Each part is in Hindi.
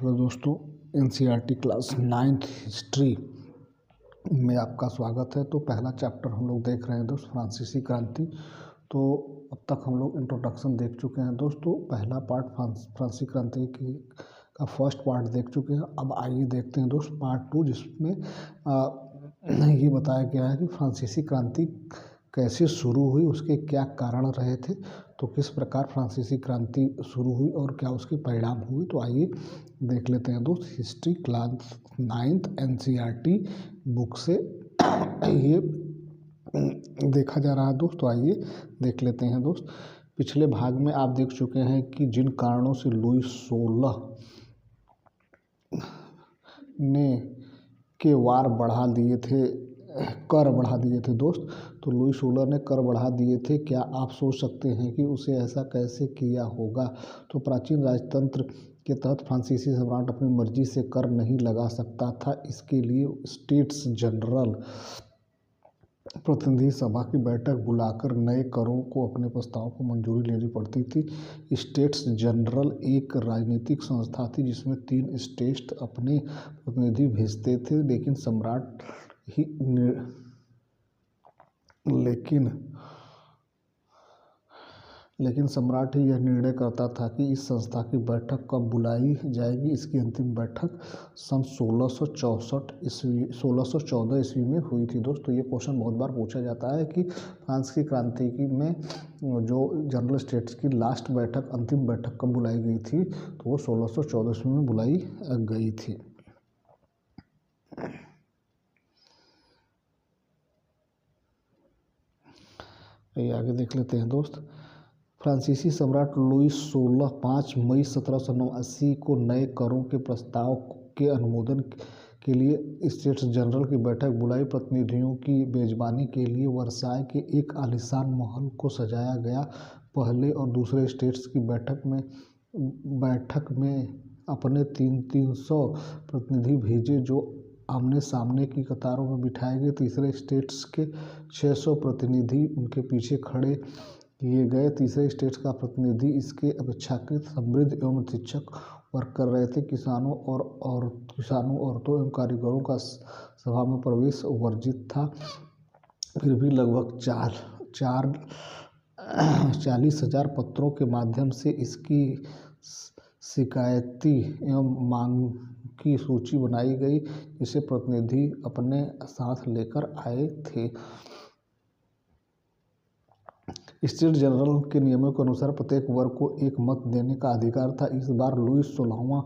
हेलो दोस्तों, एनसीईआरटी क्लास 9th हिस्ट्री में आपका स्वागत है। तो पहला चैप्टर हम लोग देख रहे हैं दोस्त, फ्रांसीसी क्रांति। तो अब तक हम लोग इंट्रोडक्शन देख चुके हैं दोस्तों। पहला पार्ट फ्रांसीसी क्रांति का फर्स्ट पार्ट देख चुके हैं। अब आइए देखते हैं दोस्त पार्ट 2, जिसमें ये बताया गया है कि फ्रांसीसी क्रांति कैसे शुरू हुई, उसके क्या कारण रहे थे, तो किस प्रकार फ्रांसीसी क्रांति शुरू हुई और क्या उसके परिणाम हुए। तो आइए देख लेते हैं दोस्त, history class 9th NCERT book से ये देखा जा रहा है दोस्त। तो आइए देख लेते हैं दोस्त। पिछले भाग में आप देख चुके हैं कि जिन कारणों से लुई 16 ने के वार बढ़ा दिए थे, कर बढ़ा दिए थे दोस्त। तो लुई 16 ने कर बढ़ा दिए थे। क्या आप सोच सकते हैं कि उसे ऐसा कैसे किया होगा? तो प्राचीन राजतंत्र के तहत फ्रांसीसी सम्राट अपनी मर्जी से कर नहीं लगा सकता था। इसके लिए स्टेट्स जनरल प्रतिनिधि सभा की बैठक बुलाकर नए करों को अपने प्रस्ताव को मंजूरी लेनी पड़ती थी। स्टेट्स जनरल एक राजनीतिक संस्था थी जिसमें 3 स्टेट अपने प्रतिनिधि भेजते थे, लेकिन सम्राट ही यह निर्णय करता था कि इस संस्था की बैठक कब बुलाई जाएगी। इसकी अंतिम बैठक सन 1614 ईस्वी में हुई थी दोस्तों। तो ये क्वेश्चन बहुत बार पूछा जाता है कि फ्रांस की क्रांति में जो जनरल स्टेट्स की लास्ट बैठक, अंतिम बैठक कब बुलाई गई थी, तो वो 1614 ईस्वी में बुलाई गई थी। ये आगे देख लेते हैं दोस्त। फ्रांसीसी सम्राट लुई 16 5 मई 1789 को नए करों के प्रस्ताव के अनुमोदन के लिए स्टेट्स जनरल की बैठक बुलाई। प्रतिनिधियों की मेजबानी के लिए वर्साय के एक आलीशान महल को सजाया गया। पहले और दूसरे स्टेट्स की बैठक में अपने 300 प्रतिनिधि भेजे, जो आमने सामने की कतारों में बिठाए गए। तीसरे स्टेट्स के 600 प्रतिनिधि उनके पीछे खड़े किए गए। तीसरे स्टेट्स का प्रतिनिधि इसके अपेक्षाकृत समृद्ध एवं शिक्षक वर्ग कर रहे थे। किसानों, औरतों एवं कारीगरों का सभा में प्रवेश वर्जित था। फिर भी लगभग 40,000 पत्रों के माध्यम से इसकी शिकायती एवं मांग की सूची बनाई गई, जिसे प्रतिनिधि अपने साथ लेकर आए थे। स्टेट जनरल के नियमों के अनुसार प्रत्येक वर्ग को एक मत देने का अधिकार था। इस बार लुई 16वां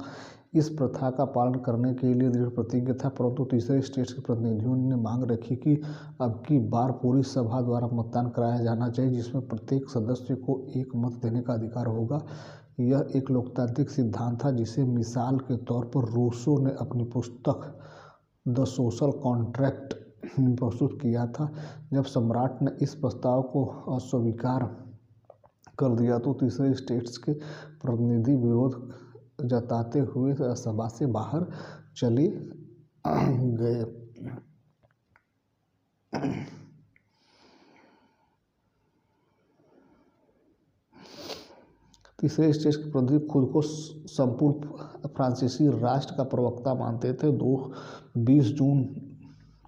इस प्रथा का पालन करने के लिए दृढ़ प्रतिज्ञ था, परंतु तीसरे स्टेट्स के प्रतिनिधियों ने मांग रखी कि अब की बार पूरी सभा द्वारा मतदान कराया जाना चाहिए, जिसमें प्रत्येक सदस्य को एक मत देने का अधिकार होगा। यह एक लोकतांत्रिक सिद्धांत था, जिसे मिसाल के तौर पर रूसो ने अपनी पुस्तक द सोशल कॉन्ट्रैक्ट प्रस्तुत किया था। जब सम्राट ने इस प्रस्ताव को अस्वीकार कर दिया तो तीसरे स्टेट्स के प्रतिनिधि विरोध जताते हुए सभा से बाहर चले गए। तीसरे स्टेट्स के प्रतिनिधि खुद को संपूर्ण फ्रांसीसी राष्ट्र का प्रवक्ता मानते थे। 20 जून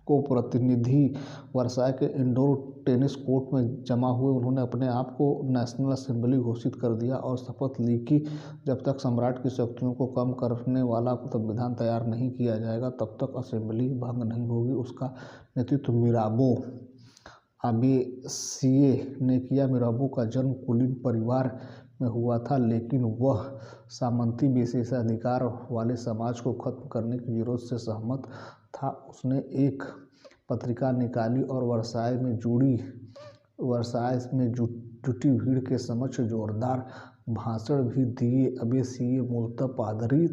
को प्रतिनिधि वर्साय के इंडोर टेनिस कोर्ट में जमा हुए। उन्होंने अपने आप को नेशनल असेंबली घोषित कर दिया और शपथ ली कि जब तक सम्राट की शक्तियों को कम करने वाला संविधान तैयार नहीं किया जाएगा, तब तक असेंबली भंग नहीं होगी। उसका नेतृत्व मिराबो आबेसिये ने किया। मिराबो का जन्म कुलीन परिवार में हुआ था, लेकिन वह सामंती विशेषाधिकार वाले समाज को खत्म करने की जरूरत से सहमत था। उसने एक पत्रिका निकाली और वर्साय में जुटी भीड़ के समक्ष जोरदार भाषण भी दिए। आबेसिये मूलतः पादरी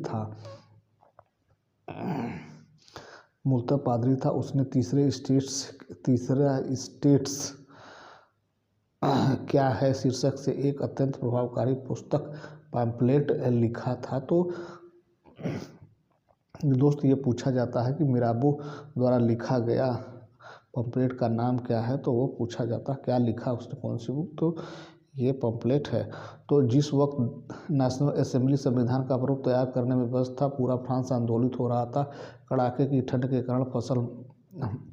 था। उसने तीसरा स्टेट्स क्या है शीर्षक से एक अत्यंत प्रभावकारी पुस्तक पैम्फलेट लिखा था। तो दोस्त ये पूछा जाता है कि मिराबो द्वारा लिखा गया पैम्फलेट का नाम क्या है, तो वो पूछा जाता है क्या लिखा उसने, कौन सी बुक। तो ये पम्पलेट है। तो जिस वक्त नेशनल असेंबली संविधान का प्रारूप तैयार करने में व्यस्त था, पूरा फ्रांस आंदोलित हो रहा था। कड़ाके की ठंड के कारण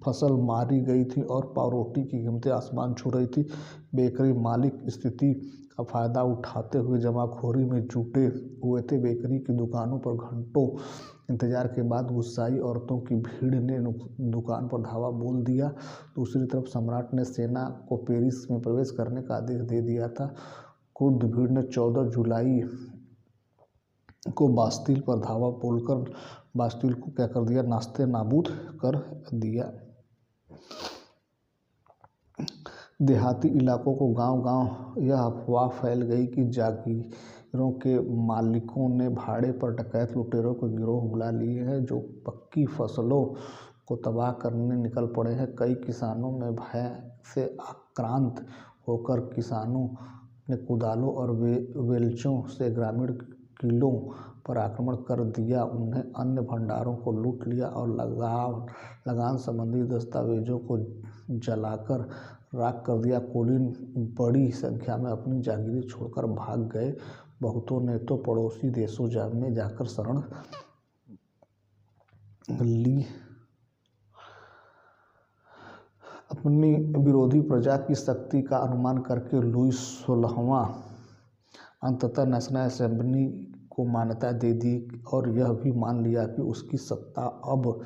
फसल मारी गई थी और पावरोटी की कीमतें आसमान छू रही थी। बेकरी मालिक स्थिति का फायदा उठाते हुए जमाखोरी में जुटे हुए थे। बेकरी की दुकानों पर घंटों इंतजार के बाद गुस्साई औरतों की भीड़ ने दुकान पर धावा बोल दिया। दूसरी तरफ सम्राट ने सेना को पेरिस में प्रवेश करने का आदेश दे दिया था। क्रुद्ध भीड़ ने 14 जुलाई को बास्तिल पर धावा बोलकर बास्तिल को क्या कर दिया, नाश्ते नाबूद कर दिया। देहाती इलाकों को गांव-गांव यह अफवाह फैल गई कि जागीरों के मालिकों ने भाड़े पर डकैत लुटेरों के गिरोह बुला लिए हैं जो पक्की फसलों को तबाह करने निकल पड़े हैं। कई किसानों में भय से आक्रांत होकर किसानों ने कुदालों और बेलचों से ग्रामीण किलों पर आक्रमण कर दिया, उन्हें अन्न भंडारों को लूट लिया और लगान संबंधी दस्तावेजों को जलाकर राख कर दिया। कुलीन बड़ी संख्या में अपनी जागीरें छोड़कर भाग गए। बहुतों ने तो पड़ोसी देशों में जाकर शरण ली। अपनी विरोधी प्रजा की शक्ति का अनुमान करके लुई 16वां अंततः नेशनल असेंबली को मान्यता दे दी और यह भी मान लिया कि उसकी सत्ता अब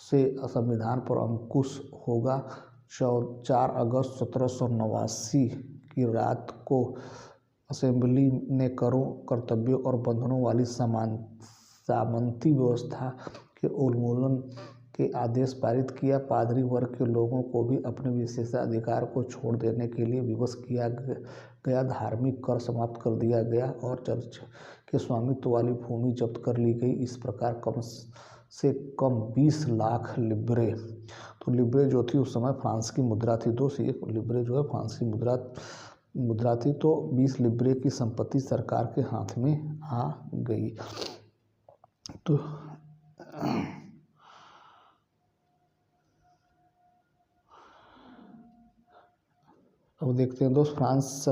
से संविधान पर अंकुश होगा। 4 अगस्त 1789 की रात को असेंबली ने करों, कर्तव्यों और बंधनों वाली सामंती व्यवस्था के उन्मूलन के आदेश पारित किया। पादरी वर्ग के लोगों को भी अपने विशेषाधिकार को छोड़ देने के लिए विवश किया गया। धार्मिक कर समाप्त कर दिया गया और चर्च के स्वामित्व वाली भूमि जब्त कर ली गई। इस प्रकार कम से कम 20 लाख लिब्रे, तो लिब्रे जो थी उस समय फ्रांस की मुद्रा थी दोस्त, ये लिब्रे जो है फ्रांस की मुद्रा थी। तो 20 लिब्रे की संपत्ति सरकार के हाथ में आ गई। तो अब देखते हैं दोस्त, फ्रांस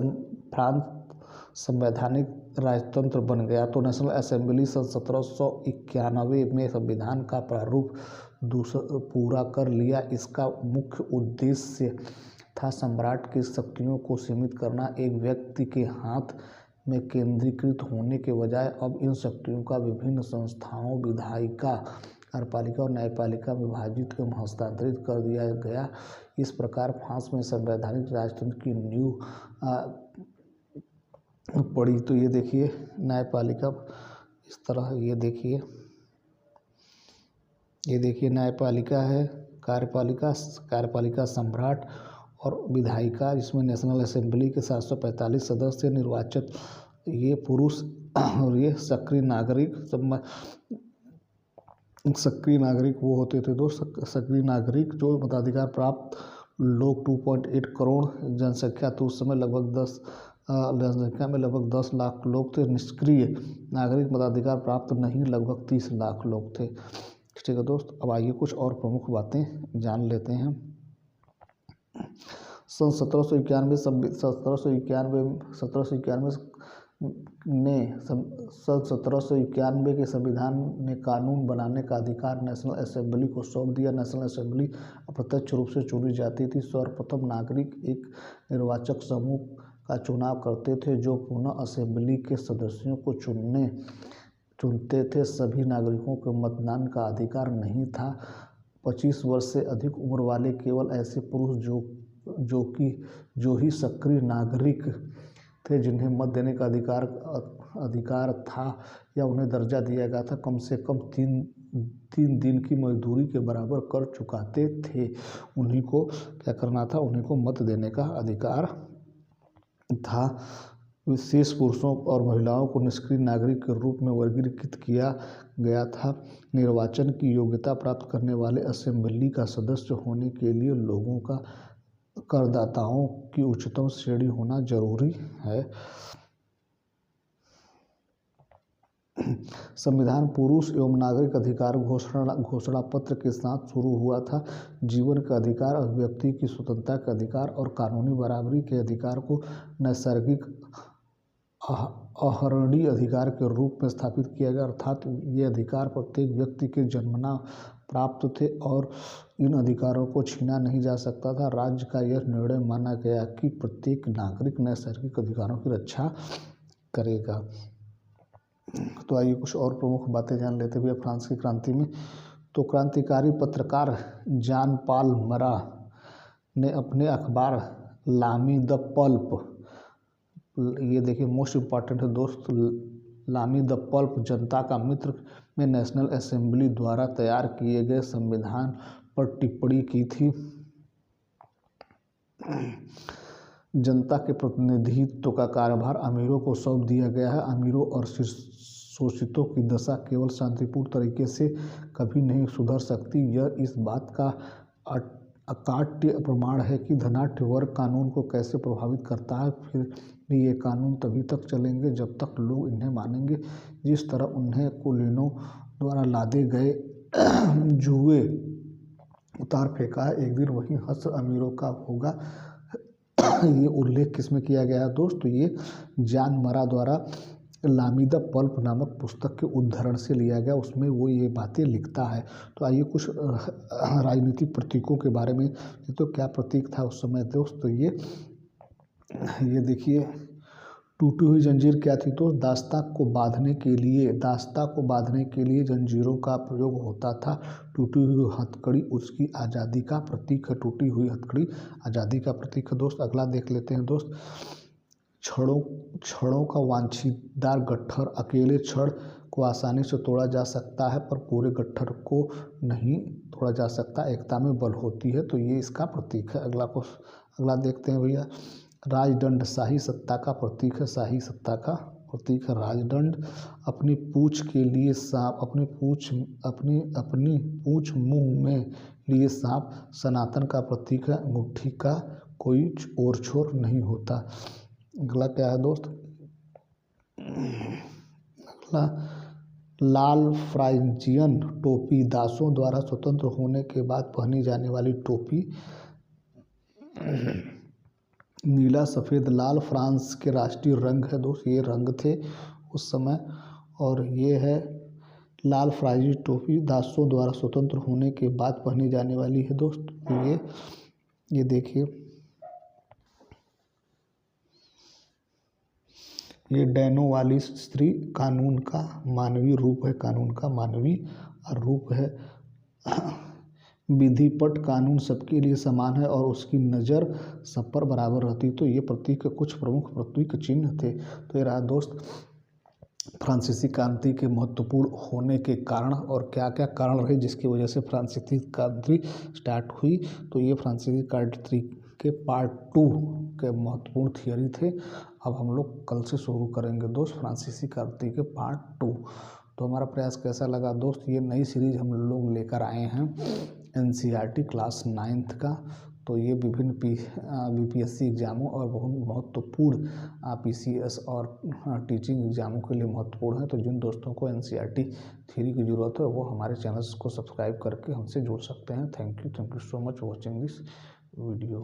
संवैधानिक राजतंत्र बन गया। तो नेशनल असेंबली सन 1791 में संविधान का प्रारूप पूरा कर लिया। इसका मुख्य उद्देश्य था सम्राट की शक्तियों को सीमित करना। एक व्यक्ति के हाथ में केंद्रीकृत होने के बजाय अब इन शक्तियों का विभिन्न संस्थाओं, विधायिका, कार्यपालिका और न्यायपालिका में विभाजित एवं हस्तांतरित कर दिया गया। इस प्रकार फ्रांस में संवैधानिक राजतंत्र की नींव पड़ी। तो ये देखिए न्यायपालिका इस तरह, ये देखिए न्यायपालिका है, कार्यपालिका सम्राट और विधायिका, जिसमें नेशनल असेंबली के 745 सदस्य निर्वाचित, ये पुरुष और ये सक्रिय नागरिक वो होते थे दोस्त। सक्रिय नागरिक जो मताधिकार प्राप्त लोग 2.8 करोड़ जनसंख्या, तो उस समय जनसंख्या में लगभग 10 लाख लोग थे। निष्क्रिय नागरिक मताधिकार प्राप्त नहीं, लगभग 30 लाख लोग थे। ठीक है दोस्त, अब आइए कुछ और प्रमुख बातें जान लेते हैं। सन 1791 के संविधान ने कानून बनाने का अधिकार नेशनल असेंबली को सौंप दिया। नेशनल असेंबली अप्रत्यक्ष रूप से चुनी जाती थी। सर्वप्रथम नागरिक एक निर्वाचक समूह का चुनाव करते थे जो पुनः असेंबली के सदस्यों को चुनते थे। सभी नागरिकों को मतदान का अधिकार नहीं था। 25 वर्ष से अधिक उम्र वाले केवल ऐसे पुरुष जो ही सक्रिय नागरिक थे, जिन्हें मत देने का अधिकार था या उन्हें दर्जा दिया गया था, कम से कम 3 दिन की मजदूरी के बराबर कर चुकाते थे, उन्हीं को क्या करना था, उन्हीं को मत देने का अधिकार था। विशेष पुरुषों और महिलाओं को निष्क्रिय नागरिक के रूप में वर्गीकृत किया गया था। निर्वाचन की योग्यता प्राप्त करने वाले असेंबली का सदस्य होने के लिए लोगों का करदाताओं की उच्चतम श्रेणी होना जरूरी है। संविधान पुरुष एवं नागरिक अधिकार घोषणा पत्र के साथ शुरू हुआ था। जीवन का अधिकार, अभिव्यक्ति की स्वतंत्रता का अधिकार और कानूनी बराबरी के अधिकार को नैसर्गिक अहरणीय अधिकार के रूप में स्थापित किया गया, अर्थात ये अधिकार प्रत्येक व्यक्ति के जन्मना प्राप्त थे और इन अधिकारों को छीना नहीं जा सकता था। राज्य का यह निर्णय माना गया कि प्रत्येक नागरिक नैसर्गिक अधिकारों की रक्षा करेगा। तो आइए कुछ और प्रमुख बातें जान लेते हुए फ्रांस की क्रांति में। तो क्रांतिकारी पत्रकार जॉन पॉल मरा ने अपने अखबार लामी द पल्प, ये देखिए मोस्ट इम्पॉर्टेंट है दोस्त, लामी द पल्प जनता का मित्र में नेशनल असेंबली द्वारा तैयार किए गए संविधान पर टिप्पणी की थी। जनता के प्रतिनिधित्व का कार्यभार अमीरों को सौंप दिया गया है। अमीरों और शोषितों की दशा केवल शांतिपूर्ण तरीके से कभी नहीं सुधर सकती। यह इस बात का अकाट्य प्रमाण है कि धनाढ्य वर्ग कानून को कैसे प्रभावित करता है। फिर भी ये कानून तभी तक चलेंगे जब तक लोग इन्हें मानेंगे। जिस तरह उन्हें कुलीनों द्वारा लादे गए जुए उतार फेंका है, एक दिन वही हश्र अमीरों का होगा। ये उल्लेख किसमें किया गया है दोस्त? तो ये जॉन मरा द्वारा लामी द पल्प नामक पुस्तक के उद्धरण से लिया गया, उसमें वो ये बातें लिखता है। तो आइए कुछ राजनीतिक प्रतीकों के बारे में, तो क्या प्रतीक था उस समय दोस्त? तो ये देखिए, टूटी हुई जंजीर क्या थी तो दास्तां को बांधने के लिए जंजीरों का प्रयोग होता था। टूटी हुई हथकड़ी उसकी आज़ादी का प्रतीक है। टूटी हुई हथकड़ी आज़ादी का प्रतीक है दोस्त। अगला देख लेते हैं दोस्त, छड़ों का वांछीदार गट्ठर। अकेले छड़ को आसानी से तोड़ा जा सकता है पर पूरे गट्ठर को नहीं तोड़ा जा सकता। एकता में बल होती है, तो ये इसका प्रतीक है। अगला देखते हैं भैया, राजदंड शाही सत्ता का प्रतीक है। शाही सत्ता का प्रतीक है राजदंड। अपनी पूंछ के लिए सांप, अपनी पूंछ मुंह में लिए सांप सनातन का प्रतीक है। अंगूठी का कोई ओर छोर नहीं होता। अगला क्या है दोस्त? अगला लाल फ्रांजियन टोपी, दासों द्वारा स्वतंत्र होने के बाद पहनी जाने वाली टोपी। नीला, सफ़ेद, लाल फ्रांस के राष्ट्रीय रंग है दोस्त, ये रंग थे उस समय। और ये है लाल फ्रांजीसी टोपी, दासों द्वारा स्वतंत्र होने के बाद पहनी जाने वाली है दोस्त। ये देखिए, ये डैनो वाली स्त्री कानून का मानवीय रूप है। कानून का मानवीय रूप है। विधिपट, कानून सबके लिए समान है और उसकी नज़र सब पर बराबर रहती। तो ये प्रतीक कुछ प्रमुख प्रतीक चिन्ह थे। तो ये रहा दोस्त फ्रांसीसी क्रांति के महत्वपूर्ण होने के कारण और क्या क्या कारण रहे जिसकी वजह से फ्रांसीसी क्रांति स्टार्ट हुई। तो ये फ्रांसीसी क्रांति के पार्ट 2 के महत्वपूर्ण थियरी थे। अब हम लोग कल से शुरू करेंगे दोस्त फ्रांसीसी क्रांति के पार्ट 2। तो हमारा प्रयास कैसा लगा दोस्त? ये नई सीरीज हम लोग लेकर आए हैं NCERT क्लास 9th का। तो ये विभिन्न BPSC एग्जामों और बहुत महत्वपूर्ण PCS और टीचिंग एग्जामों के लिए महत्वपूर्ण है। तो जिन दोस्तों को NCERT थ्योरी की ज़रूरत है वो हमारे चैनल्स को सब्सक्राइब करके हमसे जुड़ सकते हैं। Thank you so much watching this video.